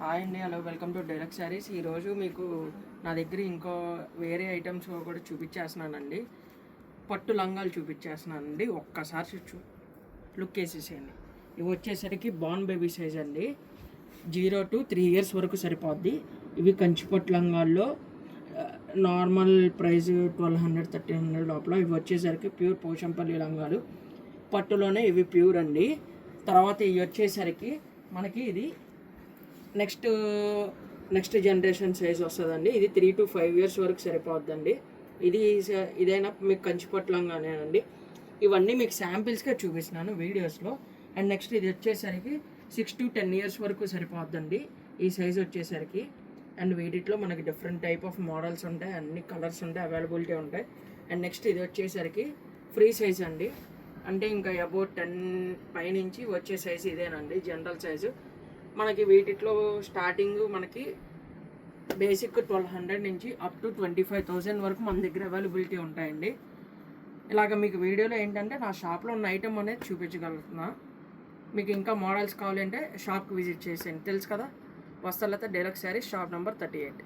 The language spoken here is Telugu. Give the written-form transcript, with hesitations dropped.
హాయ్ అండి, hello, welcome to direct saris. ఈరోజు మీకు నా దగ్గర ఇంకో వేరే ఐటమ్స్ కూడా చూపించేస్తున్నానండి. పట్టు లంగాలు చూపించేస్తున్నానండి. ఒక్కసారి లుక్ వేసేసేయండి. ఇవి వచ్చేసరికి బార్న్ బేబీ సైజ్ అండి. 0 to 3 years వరకు సరిపోద్ది. ఇవి కంచిపట్టు లంగాల్లో నార్మల్ ప్రైస్ 1200 1300 లోపల. ఇవి వచ్చేసరికి ప్యూర్ పోచంపల్లి లంగాలు, పట్టులోనే ఇవి ప్యూర్ అండి. తర్వాత ఇవి వచ్చేసరికి మనకి ఇది నెక్స్ట్ జనరేషన్ సైజ్ వస్తుందండి. ఇది 3 to 5 years వరకు సరిపోద్దండి. ఇదైనా మీకు కంచిపట్లంగానేనండి. ఇవన్నీ మీకు శాంపిల్స్గా చూపిస్తున్నాను వీడియోస్లో. అండ్ నెక్స్ట్ ఇది వచ్చేసరికి 6 to 10 years వరకు సరిపోద్దండి ఈ సైజ్ వచ్చేసరికి. అండ్ వీటిలో మనకి డిఫరెంట్ టైప్ ఆఫ్ మోడల్స్ ఉంటాయి, అన్ని కలర్స్ ఉంటాయి, అవైలబిలిటీ ఉంటాయి. అండ్ నెక్స్ట్ ఇది వచ్చేసరికి ఫ్రీ సైజ్ అండి. అంటే ఇంకా అబౌట్ 10 పైనుంచి వచ్చే సైజు ఇదేనండి, జనరల్ సైజు. మనకి వీటిలో స్టార్టింగ్ మనకి బేసిక్ 1200 నుంచి అప్ టు 25,000 వరకు మన దగ్గర అవైలబిలిటీ ఉంటాయండి. ఇలాగ మీకు వీడియోలో ఏంటంటే నా షాప్లో ఉన్న ఐటమ్ అనేది చూపించగలుగుతున్నా. మీకు ఇంకా మోడల్స్ కావాలంటే షాప్కి విజిట్ చేసేయండి. తెలుసు కదా, వస్తలత డైరెక్ట్ శారీస్, షాప్ నెంబర్ 38.